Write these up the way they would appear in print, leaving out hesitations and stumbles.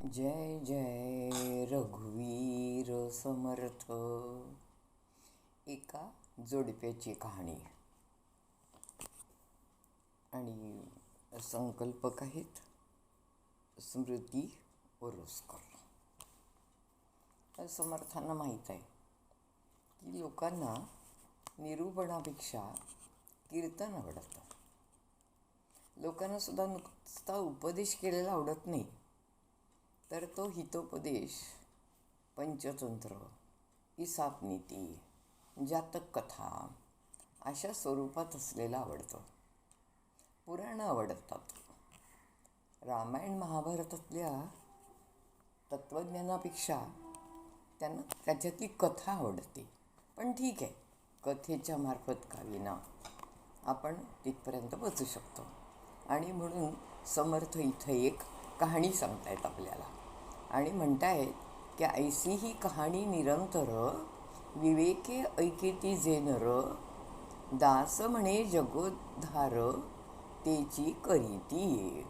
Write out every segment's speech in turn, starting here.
जय जय रघुवीर समर्थ. एका जोडप्याची कहाणी आणि संकल्पक आहेत स्मृती ओरोसकर. समर्थांना माहीत आहे की लोकांना निरूपणापेक्षा कीर्तन आवडतं. लोकांना सुद्धा नुसता उपदेश केलेला आवडत नाही, तर तो हितोपदेश, पंचतंत्र, ईसापनीती, जातक कथा अशा स्वरूपात असलेलं आवडतं. पुराणं आवडतात. रामायण महाभारतातल्या तत्त्वज्ञानापेक्षा त्यांना त्याच्यातली कथा आवडते. पण ठीक आहे, कथेच्या मार्फत का विना आपण तिथपर्यंत पोचू शकतो. आणि म्हणून समर्थ इथं एक कहाणी सांगतायत आपल्याला आणि म्हणतायत की ऐसी ही कहाणी निरंतर विवेके ऐकेती जे नर, दास म्हणे जगोद्धार तेची करीती.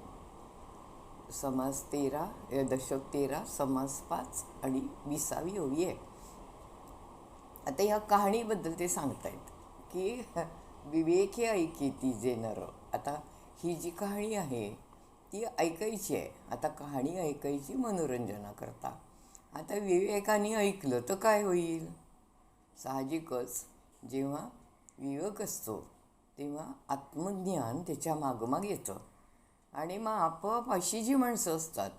समास 13, दशक 13, समास 5 आणि 20वी ओवी आहे. आता या कहाणीबद्दल ते सांगतायत की विवेके ऐकेती जे नर. आता ही जी कहाणी आहे ती ऐकायची आहे. आता कहाणी ऐकायची मनोरंजनाकरता. आता विवेकाने ऐकलं तर काय होईल? साहजिकच जेव्हा विवेक असतो तेव्हा आत्मज्ञान त्याच्या मागोमाग येतं. आणि मग आपोआप अशी जी माणसं असतात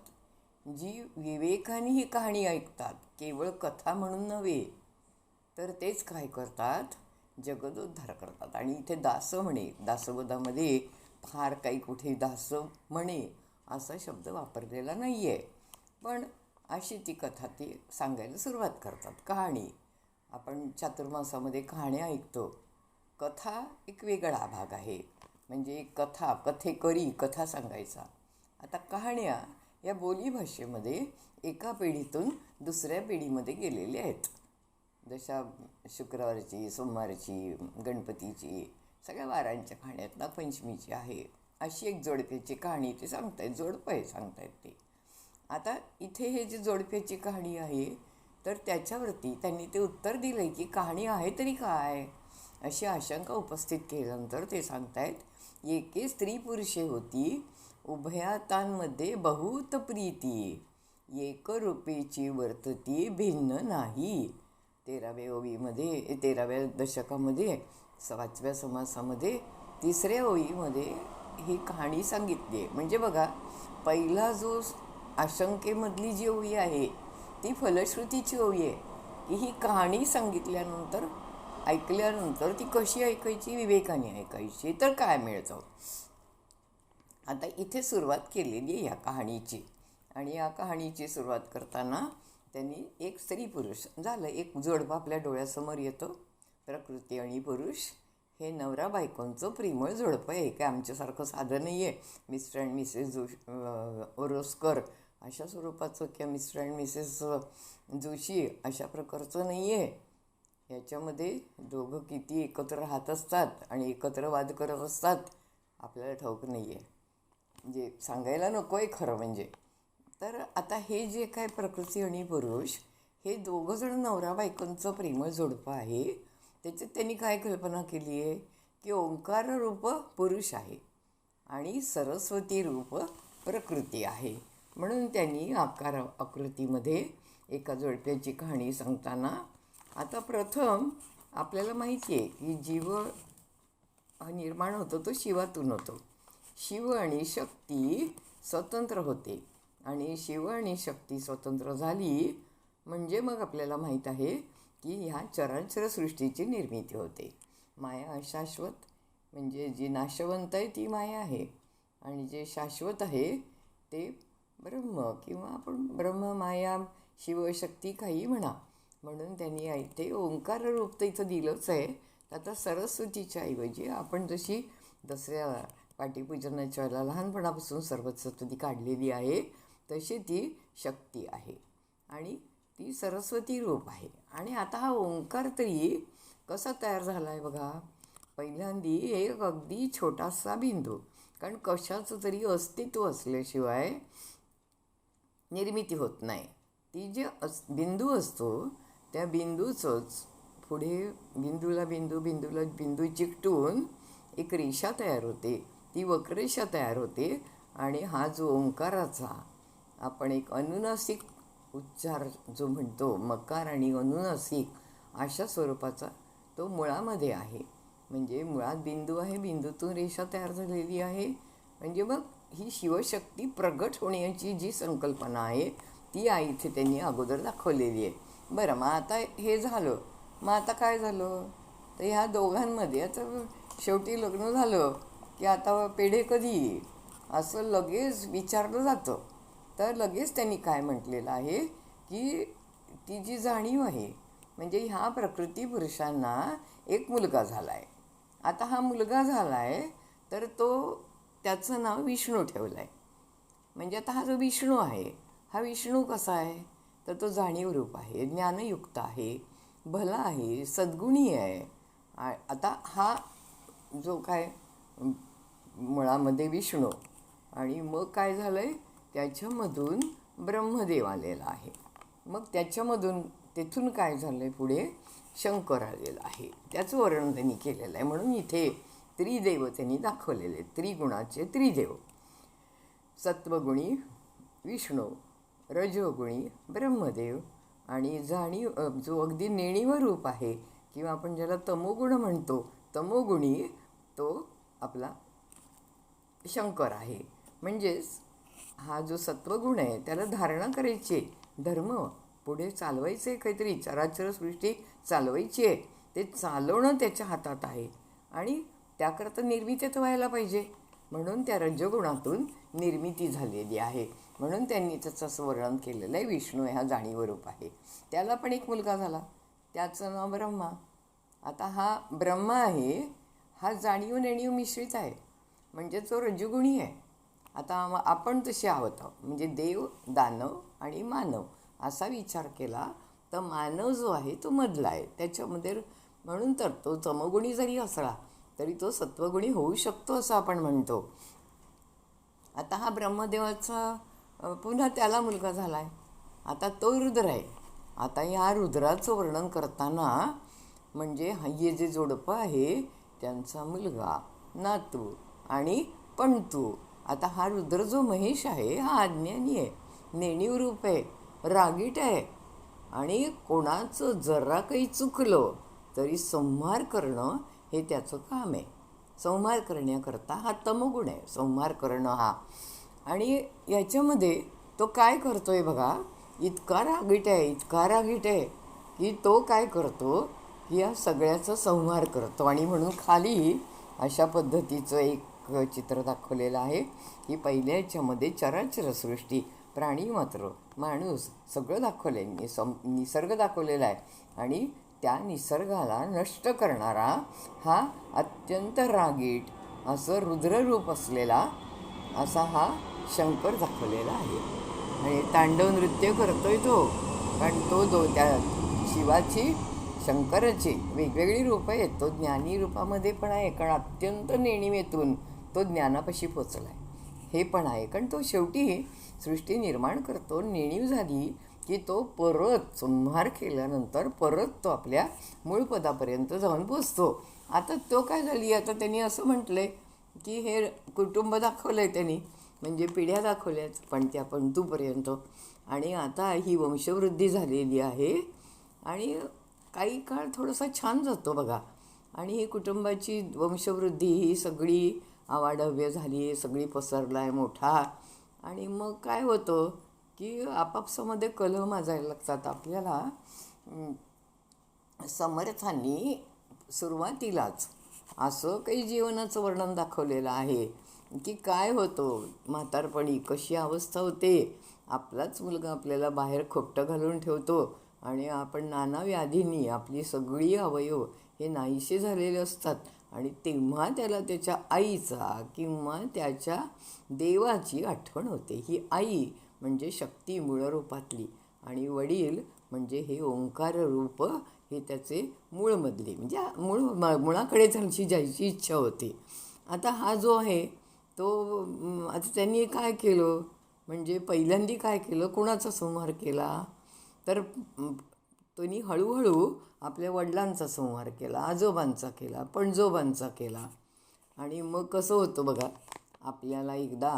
जी विवेकाने ही कहाणी ऐकतात, केवळ कथा म्हणून नव्हे, तर तेच काय करतात, जगदोद्धार करतात. आणि इथे दास म्हणे, दासबोधामध्ये फार काही कुठे दास म्हणे असा शब्द वापरलेला नाही आहे, पण अशी ती कथा ती सांगायला सुरुवात करतात. कहाणी आपण चातुर्मासामध्ये कहाण्या ऐकतो. कथा एक वेगळा भाग आहे, म्हणजे कथा, कथेकरी कथा सांगायचा. आता कहाण्या या बोलीभाषेमध्ये एका पिढीतून दुसऱ्या पिढीमध्ये गेलेल्या आहेत. जशा शुक्रवारची, सोमवारची, गणपतीची, सगळ्या वारांच्या कहाण्यात नागपंचमीची आहे. अशी एक जोडप्याची कहाणी ते सांगतायत. जोडपं आहे सांगतायत ते. आता इथे हे जे जोडप्याची कहाणी आहे तर त्याच्यावरती त्यांनी ते उत्तर दिलं आहे की कहाणी आहे तरी काय, अशी आशंका उपस्थित केल्यानंतर ते सांगतायत, एके स्त्री पुरुषे होती, उभयातांमध्ये बहुत प्रीती, एक रूपेची वर्तती भिन्न नाही. 13व्या ओवीमध्ये, 13व्या दशकामध्ये 5व्या समासामध्ये 3ऱ्या ओवीमध्ये ही कहाणी सांगितली आहे. म्हणजे बघा, पहिला जो आशंकेमधली जी ओवी आहे ती फलश्रुतीची ओवी आहे की ही कहाणी सांगितल्यानंतर, ऐकल्यानंतर ती कशी ऐकायची, विवेकाने ऐकायची, तर काय मिळतं. आता इथे सुरुवात केलेली आहे या कहाणीची. आणि या कहाणीची सुरुवात करताना त्यांनी एक स्त्री पुरुष झालं, एक जोडपं आपल्या डोळ्यासमोर येतं. प्रकृती आणि पुरुष हे नवरा बायकोंचं प्रेमळ जोडपं आहे. काय आमच्यासारखं साधं नाही आहे, मिस्टर अँड मिसेस ओरोसकर अशा स्वरूपाचं, किंवा मिस्टर अँड मिसेस जोशी अशा प्रकारचं नाही आहे. याच्यामध्ये दोघं किती एकत्र राहत असतात आणि एकत्र वाद करत असतात आपल्याला ठाऊक नाही आहे, म्हणजे सांगायला नको आहे खरं म्हणजे. तर आता हे जे काय प्रकृती आणि पुरुष हे दोघंजण नवरा बायकोंचं प्रेमळ जोडपं आहे. त्याच्यात त्यांनी काय कल्पना केली आहे की ओंकार रूप पुरुष आहे आणि सरस्वती रूप प्रकृती आहे. म्हणून त्यांनी आकृतीमध्ये एका जोडप्याची कहाणी सांगताना, आता प्रथम आपल्याला माहिती आहे की जीव निर्माण होतो तो शिवातून होतो. शिव आणि शक्ती स्वतंत्र होते आणि शिव आणि शक्ती स्वतंत्र झाली म्हणजे मग आपल्याला माहीत आहे की ह्या चराचर सृष्टीची निर्मिती होते. माया अशाश्वत, म्हणजे जी नाशवंत आहे ती माया आहे आणि जे शाश्वत आहे ते ब्रह्म, किंवा आपण ब्रह्म, माया, शिवशक्ती काही म्हणा. म्हणून त्यांनी इथे ओंकार रूप तर इथं दिलंच आहे. आता सरस्वतीच्या ऐवजी आपण जशी दसऱ्या पाटीपूजनाच्या वेळेला लहानपणापासून सरस्वती काढलेली आहे तशी ती शक्ती आहे आणि ती सरस्वती रूप आहे. आणि आता हा ओंकार तरी कसा तयार झाला आहे बघा. पहिल्यांदी एक अगदी छोटासा बिंदू, कारण कशाचं तरी अस्तित्व असल्याशिवाय निर्मिती होत नाही. ती जी बिंदू असतो त्या बिंदूचंच पुढे बिंदूला बिंदू चिकटून एक रेषा तयार होते. ती वक्ररेषा तयार होते आणि हा जो ओंकाराचा आपण एक अनुनासिक उच्चार जो म्हणतो, मकार आणि अनुनासिक अशा स्वरूपाचा तो मुळामध्ये आहे. म्हणजे मुळात बिंदू आहे, बिंदूतून रेषा तयार झालेली आहे. म्हणजे मग ही शिवशक्ती प्रगट होण्याची जी संकल्पना आहे ती इथे त्यांनी अगोदर दाखवलेली आहे. बरं, मग आता हे झालं. मग आता काय झालं तर ह्या दोघांमध्ये आता शेवटी लग्न झालं की आता पेढे कधी येईल असं लगेच विचारलं जातं. तर लगेच त्यांनी काय म्हटलेलं आहे की ती जी जाणीव आहे म्हणजे ह्या प्रकृती पुरुषांना एक मुलगा झाला आहे. आता हा मुलगा झाला आहे तर त्याचं नाव विष्णू ठेवलं आहे. म्हणजे आता हा जो विष्णू आहे हा विष्णू कसा आहे तर तो जाणीव रूप आहे, ज्ञानयुक्त आहे, भला आहे, सद्गुणी आहे. आता हा जो काय मुळामध्ये विष्णू आणि मग काय झालं आहे त्याच्यामधून ब्रह्मदेव आलेला आहे. मग त्याच्यामधून तेथून काय झालं आहे पुढे शंकर आलेला आहे. त्याचं वर्णन त्यांनी केलेलं आहे. म्हणून इथे त्रिदेव त्यांनी दाखवलेले, त्रिगुणाचे त्रिदेव. सत्वगुणी विष्णू, रजोगुणी ब्रह्मदेव आणि जाणीव जो अगदी नेणीव रूप आहे किंवा आपण ज्याला तमोगुण म्हणतो, तमोगुणी तो आपला शंकर आहे. म्हणजेच हा जो सत्वगुण आहे त्याला धारणा करायची, धर्म पुढे चालवायचे, काहीतरी चराचर सृष्टी चालवायची आहे, ते चालवणं त्याच्या हातात आहे आणि त्याकरता निर्मिती तर व्हायला पाहिजे. म्हणून त्या रजगुणातून निर्मिती झालेली आहे. म्हणून त्यांनी त्याचं असं वर्णन केलेलं आहे. विष्णू हा जाणीव रूप आहे. त्याला पण एक मुलगा झाला, त्याचं नाव ब्रह्मा. आता हा ब्रह्मा आहे हा जाणीव नेणीव मिश्रित आहे, म्हणजे तो रजगुणी आहे. आता आपण तसे आहोत, म्हणजे देव, दानव आणि मानव असा विचार केला तर मानव जो आहे तो मधला आहे त्याच्यामध्ये. म्हणून तर तो तमोगुणी जरी असला तरी तो सत्वगुणी होऊ शकतो असं आपण म्हणतो. आता हा ब्रह्मदेवाचा पुन्हा त्याला मुलगा झाला आहे. आता तो रुद्र आहे. आता ह्या रुद्राचं वर्णन करताना म्हणजे हे जे जोडपं आहे त्यांचा मुलगा, नातू आणि पणतू. आता हा रुद्र जो महेश आहे हा अज्ञानी आहे, नेणीव रूप आहे, रागीट आहे आणि कोणाचं जरा काही चुकलं तरी संहार करणं हे त्याचं काम आहे. संहार करण्याकरता हा तमोगुण आहे, संहार करणं हा. आणि याच्यामध्ये तो काय करतो आहे बघा, इतका रागीट आहे की तो काय करतो की या सगळ्याचा संहार करतो. आणि म्हणून खाली अशा पद्धतीचं एक चित्र दाखवलेलं आहे की पहिल्या याच्यामध्ये चराचर सृष्टी, प्राणी मात्र, माणूस सगळं दाखवलं आहे, निसर्ग दाखवलेला आहे. आणि त्या निसर्गाला नष्ट करणारा हा अत्यंत रागीट असं रुद्ररूप असलेला असा हा शंकर दाखवलेला आहे. आणि तांडव नृत्य करतोय तो, कारण त्या शिवाची, शंकराची वेगवेगळी रूपं आहेत. तो ज्ञानी रूपामध्ये पण आहे, कारण अत्यंत नेणिवेतून तो ज्ञानापाशी पोचला आहे, हे पण आहे. कारण तो शेवटी सृष्टी निर्माण करतो, नेणीव झाली की तो परत संहार केल्यानंतर परत तो आपल्या मूळ पदापर्यंत जाऊन पोचतो. आता तो काय झाली, आता त्यांनी असं म्हटलंय की हे कुटुंब दाखवलं आहे त्यांनी, म्हणजे पिढ्या दाखवल्याच पण त्या पंतूपर्यंत. आणि आता ही वंशवृद्धी झालेली आहे आणि काही काळ थोडासा छान जातो बघा. आणि ही कुटुंबाची वंशवृद्धी ही सगळी आवाढव्य झाली आहे, सगळी पसरला आहे मोठा. आणि मग काय होतं की आपापसामध्ये कलह माजायला लागतात. आपल्याला समर्थांनी सुरुवातीलाच असं काही जीवनाचं वर्णन दाखवलेलं आहे की काय होतं म्हातारपणी, कशी अवस्था होते. आपलाच मुलगा आपल्याला बाहेर खोपटं घालून ठेवतो आणि आपण नाना व्याधींनी आपली सगळी अवयव हे नाहीसे झालेले असतात. आणि तेव्हा त्याला त्याच्या आईचा किंवा त्याच्या देवाची आठवण होते. ही आई म्हणजे शक्ती मूळरूपातली आणि वडील म्हणजे हे ओंकार रूप, हे त्याचे मूळमधले, म्हणजे मुळाकडे त्यांची जायची इच्छा होती. आता हा जो आहे तो आता त्यांनी काय केलं म्हणजे पहिल्यांदी काय केलं, कुणाचा संहार केला तर त्यांनी हळूहळू आपल्या वडिलांचा संहार केला, आजोबांचा केला, पणजोबांचा केला. आणि मग कसं होतं बघा, आपल्याला एकदा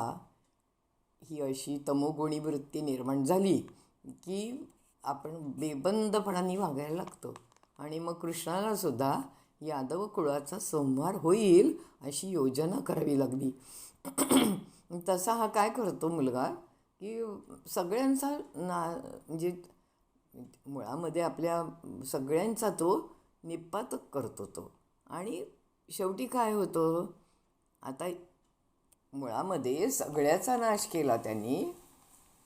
ही अशी तमोगुणी वृत्ती निर्माण झाली की आपण बेबंदपणाने वागायला लागतो. आणि मग कृष्णाला सुद्धा यादव कुळाचा संहार होईल अशी योजना करावी लागली. तसा हा काय करतो मुलगा की सगळ्यांचा म्हणजे मुळामध्ये आपल्या सगळ्यांचा तो निपातक करतो तो. आणि शेवटी काय होतं, आता मुळामध्ये सगळ्याचा नाश केला त्यांनी,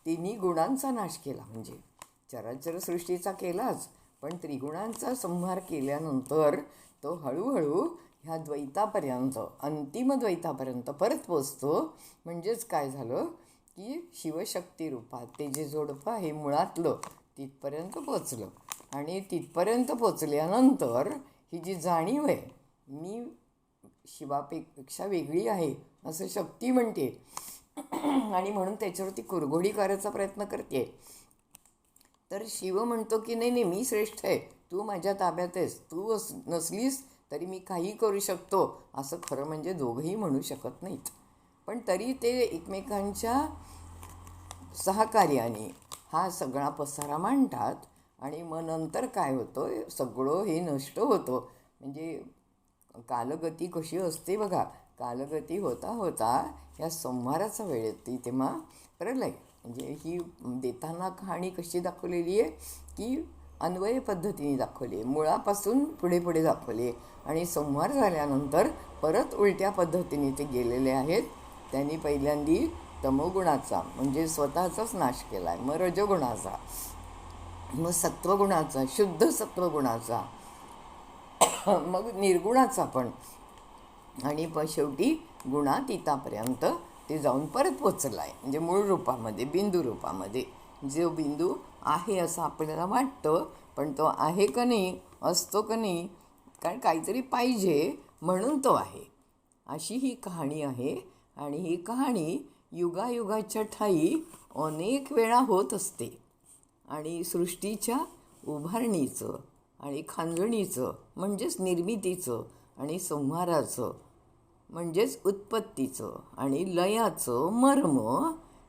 तिन्ही गुणांचा नाश केला. म्हणजे चराचर सृष्टीचा केलाच, पण त्रिगुणांचा संहार केल्यानंतर तो हळूहळू ह्या द्वैतापर्यंत, अंतिम द्वैतापर्यंत परत पोचतो. म्हणजेच काय झालं की शिवशक्ती रूपात ते जे जोडपं आहे मुळातलं तिथपर्यंत पोचलं. आणि तिथपर्यंत पोचल्यानंतर ही जी जाणीव आहे, मी शिवापेक्षा वेगळी आहे असं शक्ती म्हणते आणि म्हणून त्याच्यावरती कुरघोडी करायचा प्रयत्न करते. तर शिव म्हणतो की नाही नाही, मी श्रेष्ठ आहे, तू माझ्या ताब्यात आहेस, तू नसलीस तरी मी काही करू शकतो. असं खरं म्हणजे दोघंही म्हणू शकत नाहीत, पण तरी ते एकमेकांच्या सहकार्याने हा सगळा पसारा मांडतात. आणि मग नंतर काय होतं, सगळं हे नष्ट होतं. म्हणजे कालगती कशी असते बघा, कालगती होता होता या संहाराचा वेळ येते तेव्हा प्रलय. म्हणजे ही देताना कहाणी कशी दाखवलेली आहे की अन्वय पद्धतीने दाखवली आहे, मुळापासून पुढे पुढे दाखवली आहे. आणि संहार झाल्यानंतर परत उलट्या पद्धतीने ते गेलेले आहेत. त्यांनी पहिल्यांदी तमोगुणाचा म्हणजे स्वतःचाच नाश केला आहे, मग रजोगुणाचा, मग सत्वगुणाचा, शुद्ध सत्वगुणाचा, मग निर्गुणाचा पण, आणि शेवटी गुणातीतापर्यंत ते जाऊन परत पोचलं आहे. म्हणजे मूळ रूपामध्ये, बिंदू रूपामध्ये. जो बिंदू आहे असं आपल्याला वाटतं, पण तो आहे का नाही, असतो का नाही, कारण काहीतरी पाहिजे म्हणून तो आहे. अशी ही कहाणी आहे. आणि ही कहाणी युगायुगाच्या ठायी अनेक वेळा होत असते. आणि सृष्टीच्या उभारणीचं आणि खांजणीचं म्हणजेच निर्मितीचं आणि संहाराचं म्हणजेच उत्पत्तीचं आणि लयाचं मर्म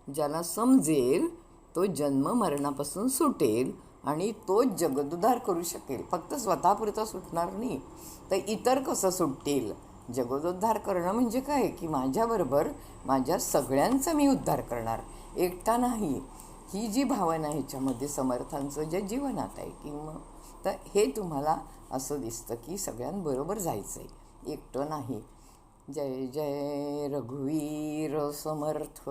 ज्याला समजेल तो जन्म मरणापासून सुटेल आणि तोच जगदुद्धार करू शकेल. फक्त स्वतःपुरता सुटणार नाही तर इतर कसं सुटतील. जगदोद्धार करणं म्हणजे काय की माझ्याबरोबर माझ्या सगळ्यांचा मी उद्धार करणार, एकटा नाही. ही जी भावना ह्याच्यामध्ये समर्थांचं जे जीवनात आहे किंवा तर हे तुम्हाला असं दिसतं की सगळ्यांबरोबर जायचं आहे, एकटं नाही. जय जय रघुवीर समर्थ.